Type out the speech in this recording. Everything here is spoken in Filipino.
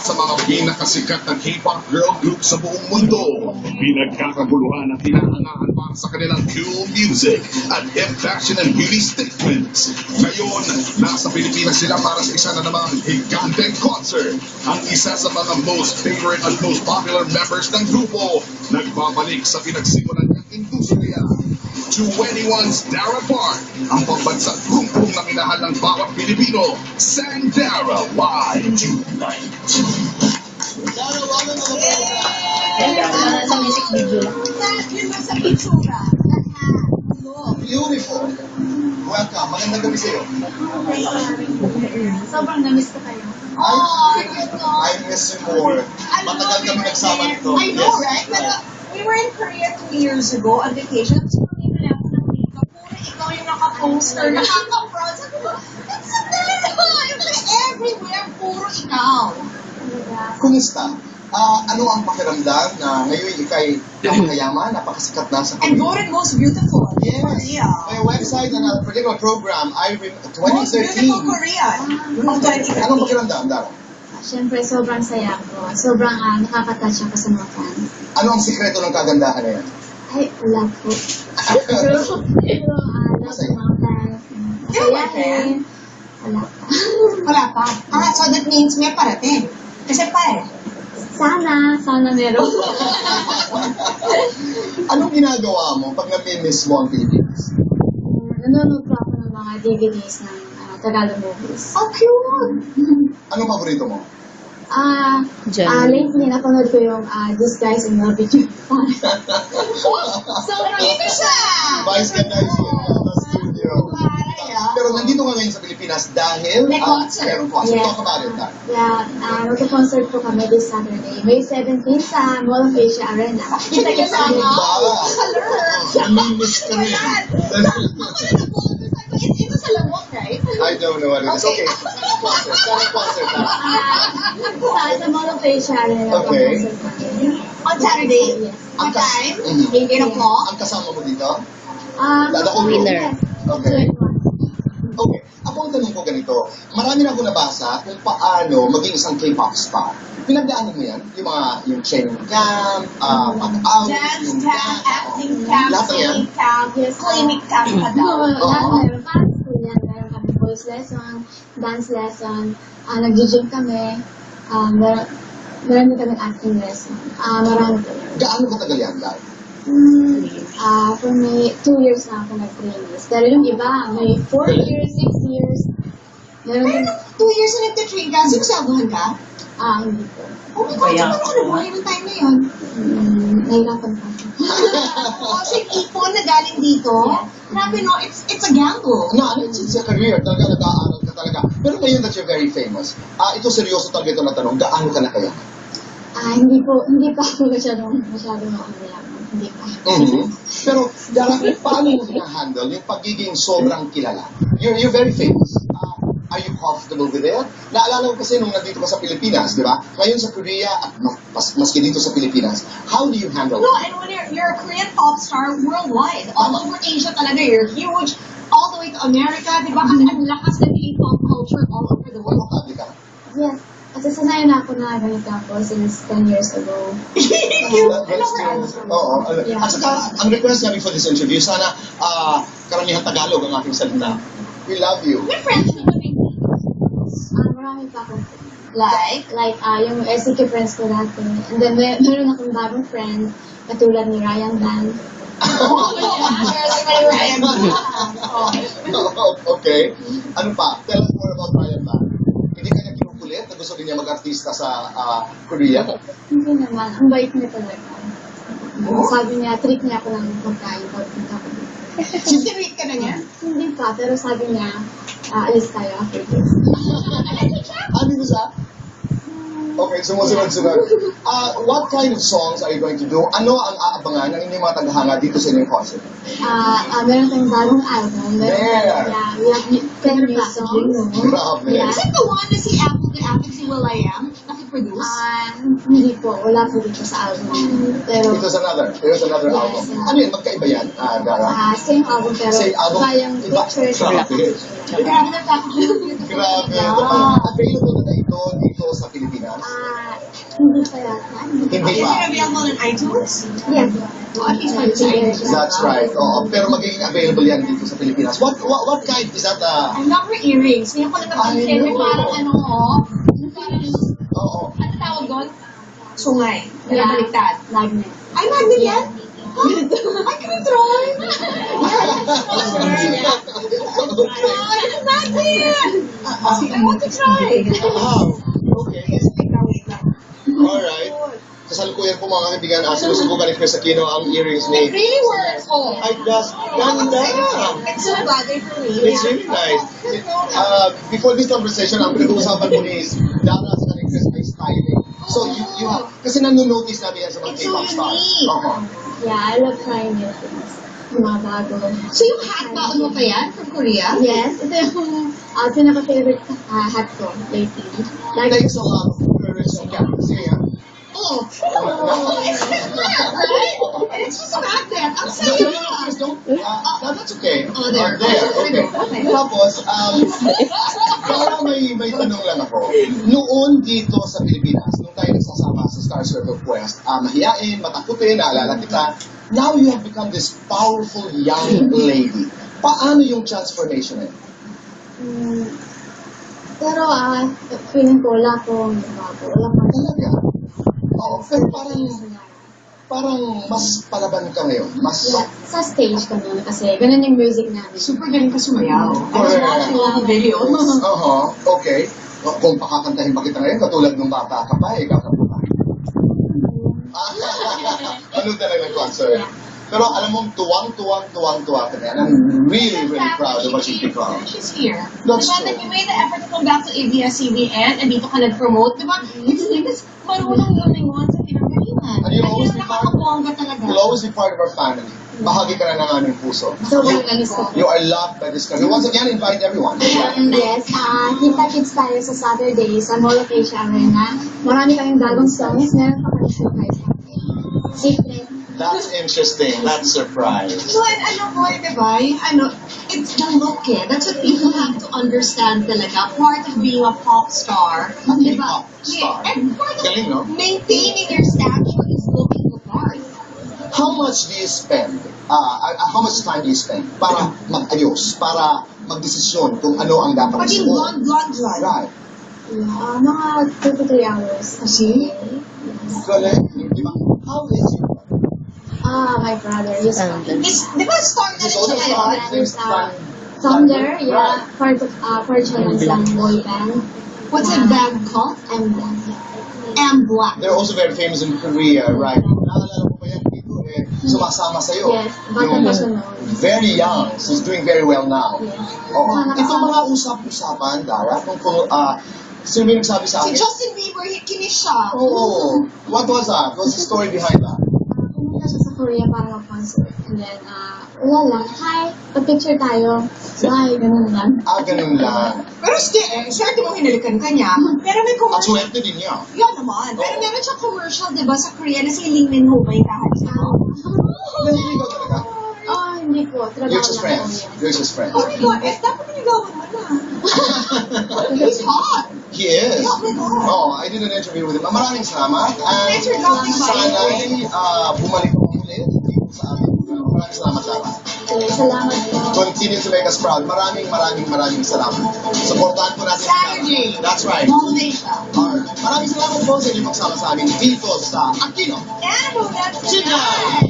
sa mga pinakasikat na K-pop girl group sa buong mundo. Pinagkakaguluhan at hinahangaan para sa kanilang cool music at hip fashion and beauty statements. Ngayon, nasa Pilipinas sila para sa isa na namang higanteng concert. Ang isa sa mga most favorite at most popular members ng grupo, nagbabalik sa pinagsimulan ng industriya. 21's Dara Park, ang pambansang grumpong na minahal ng bawat Pilipino, Sandara Live Tonight. Dara, welcome to the program. Sa music video. Yun ba sa pictura? Beautiful. Welcome. Magandang gabi sa'yo. Sobrang na-miss ko kayo. I miss you more. Matagal kami nagsama nito. I know, right? But we were in Korea 2 years ago on vacation. Tapos hindi na ako ng makeup. Puro ikaw yung naka-poster, nakaka-proud. Sabi ko, that's so nice! Everywhere, puro ikaw. Kumusta? Ano ang pakiramdam na ngayon ikay napakayaman, napakasikat na sa And Korea? voted most beautiful. Yes. Korea. May website and a particular program, Most 2013. beautiful Korea of 2013. Anong pakiramdam, Dara? Siyempre, sobrang saya ko. Sobrang nakaka-touch ako sa mga fans. Ano ang sikreto ng kagandahan na yan? Ay, wala po. Pero, lahat ng mga fans. You're Masaya my fan. rin. Wala pa. Wala pa. So that means may parating. Kasi pa Sana meron. Anong ginagawa mo pag nami-miss mo ang Pilipinas? Nanonood po ako ng mga DVDs ng Tagalog movies. Oh, cute! Anong paborito mo? Lately, napanood ko yung This Guy's in Love with You. So, nandito siya! Vice ganda yung sa studio. Pero nandito ka ngayon sa Pilipinas dahil May concert. Meron concert. Yes. Talk about it, Dara. Yeah, magka-concert po kami this Saturday. May 17 sa Mall of Asia Arena. Kita ka sa mga Bala. color. Nami-miss ka rin. Ito sa lamok, right? I don't know what it is. Okay. Sana concert, Dara. Sa Mall of Asia Arena. Okay. concert kami. On Saturday? Yes. What time? Mhm. 8 o'clock? Ang kasama mo dito? Dada ko winner. Okay. Okay. Ako ang tanong ko ganito. Marami na ako nabasa kung paano maging isang K-pop star. Pinagdaanan mo yan? Yung training camp, pag-out, Dance yung camp, acting camp, Lahat ng yan? singing camp, clinic camp pa daw. Lahat meron pa. School yan. Meron kami voice lesson, dance lesson, nag-gym kami, meron din kami acting lesson. Marami kami. Gaano katagal yan, Dara? For me, 2 years na ako nag-trainees. Pero yung iba, may 4 years, 6 years. Meron din, Pero 2 years na nagtitrain ka, sinusabuhan ka? hindi po. Oh my God, paano ka nabuhay ng time na yun? Nahirapan pa ako. Kasi ipon na galing dito, grabe no, it's a gamble. No, it's a career. Talaga nag-aaral ka talaga. Pero ngayon that you're very famous, ito seryoso talaga ito na tanong, gaano ka na kaya? Hindi pa ako masyadong mayaman. Hindi pa. Pero, Dara, paano mo hina-handle yung pagiging sobrang kilala? You're very famous. Are you comfortable with it? Naalala ko kasi nung nandito ka sa Pilipinas, di ba? Ngayon sa Korea at maski dito sa Pilipinas, how do you handle No, it? and when you're a Korean pop star worldwide, all over Asia talaga, you're huge, all the way to America, di ba? Kasi ang lakas ng K-pop culture all over the world. Komportable ka? Yes. Kasi sanay na ako na ganito ako since 10 years ago. Oo. At saka, ang request namin for this interview, sana karamihan Tagalog ang ating salita. We love you. May friends na kami. Marami pa ako. Like, yung SCQ friends ko dati. And then, meron akong bagong friend, katulad ni Ryan Dan. Okay. Ano pa? Tell us more about Ryan Ban. Hindi kanya kinukulit na gusto din niya mag-artista sa Korea? Hindi naman. Ang bait niya talaga. Sabi niya, treat niya ako ng pagkain pag punta ko dito. Sintirit ka na niya? Hindi pa, pero sabi niya, alis tayo after this. Ano ba siya? Okay, sumusunod-sunod. What kind of songs are you going to do? Ano ang aabangan ng inyong mga tagahanga dito sa inyong concert? Meron tayong bagong album. There! Yeah, we have 10 new songs. Grabe. Yeah. Is it the one na si Apple the Apple si Will.i.am nakiproduce? Hindi po, wala po dito sa album. Pero, Here's another Yes, album. yeah. Ano yun? Magkaiba yan, Dara? same album pero Same album? iba yung Iba? pictures. Grabe. Grabe na packaging. Grabe. Available na ito dito sa Pilipinas. Hindi pa yata. Hindi Is it pa. available on iTunes? Yes. Oh, at least pwede sa iTunes. That's right. Oo, pero magiging available yan dito sa Pilipinas. What kind is that? I love her earrings. Ngayon ko lang napansin. I May know. parang ano, oh. Parang, Oo. ano tawag doon? Sungay. Yeah. Baliktad. Magnet. Ay, magnet yan? I can try. Magnet! I want to try. Wow. Okay. Alright. Kasalukuyan po mga kaibigan, sinusubukan ni Chris Aquino ang earrings It ni... really works. Oh. Ay, das, ganda! It's so bagay for me. It's really nice. Before this conversation, ang pinag-uusapan mo ni Dara sa ni Chris ay styling. So, you have, kasi nanonotice natin yan sa mga It's so K-pop stars. unique. Oo. Yeah, I love trying new things. Mga bago. So yung hat ba, ano pa yan? From Korea? Yes, ito yung pinaka-favorite hat ko lately. Takes a lot of courage and guts. Yeah. Oh. Right? And it's just a magnet. Ang saya. Chris, don't. That's okay. Oh, there. Okay. Okay. Tapos, kaya may tanong lang ako. Noon dito sa Pilipinas, nung tayo nagsasama sa Star Circle Quest, mahiyain, matakutin, naalala kita, now you have become this powerful young lady. Paano yung transformation na yun? Pero feeling ko wala akong bago. Wala pa. Talaga? Oo, pero parang mas palaban ka ngayon. Mas... Yeah, sa stage kami kasi ganun yung music namin. Super galing ka sumayaw. I was Correct. watching all the videos. Okay. Kung pakakantahin pa kita ngayon, katulad nung bata ka pa, kakapunta. Ano talaga ng concert? Pero alam mo, tuwang-tuwa ka na yan. I'm really proud of what you've become. She's here. That's diba, true. that you made the effort to come back to ABS-CBN and dito ka nag-promote, diba? It's like this marunong lumingon sa pinagalingan. And you'll always be nakakabongga talaga. You'll always be part of our family. Bahagi ka na ng aming puso. So, welcome ko. You are loved by this country. Once again, invite everyone. Yes, kita-kits tayo sa Saturday sa Mall of Asia Arena. Marami kaming bagong songs. Meron pa kami surprise. Secret. That's interesting. That's surprise. So, and ano po, diba? It's the look eh. That's what people have to understand talaga. Part of being a pop star. A Diba? K-pop star. Yeah, and part of Galing, no? maintaining your stature is looking the part. How much do you spend? How much time do you spend para mag-ayos, para magdesisyon kung ano ang dapat Pati isuot? blonde. Right. Yeah, mga 2 to 3 hours. See? Galing. Di ba? How is your My brother used to. Di ba star na He's rin also siya star. ngayon? He's star. Thunder, yeah, Right. part siya ng isang boy band. What's a band called? And then, And Black. They're also very famous in Korea, right? Naalala ko pa yan dito sumasama sa'yo. yes, bata pa siya noon. Very young. She's doing very well now. Yes. Oo. Itong mga usap-usapan, Dara, tungkol, sino yung nagsabi sa Si akin? Justin Bieber, kinis siya. Oo. What was that? What's the story behind that? Pumunta siya sa Korea para mag-concert. And then, wala lang. Hi, pag-picture tayo. Bye, ganun lang. Ganun lang. Pero swerte mo hinalikan ka niya. Pero may At commercial. swerte din niya. Yan naman. Pero meron siyang commercial, di ba, sa Korea na si Lee Min Ho ba yung kahat Naliligaw talaga. Hindi ko. Trabaho You're just lang friends. ko yan. You're just friends. Oh my God, dapat niligawan mo na. He's hot. He is. Oh my God. Oh, I did an interview with him. Maraming salamat. Thanks for dropping by. Sana'y bumalik ko ulit dito sa ating programa. Maraming salamat, Dara. Okay, salamat po. Continue to make us proud. Maraming salamat. Supportahan po natin. Saturday. That's right. Motivation. Maraming salamat po sa inyong pagsama sa amin dito sa Aquino. And that's Tonight.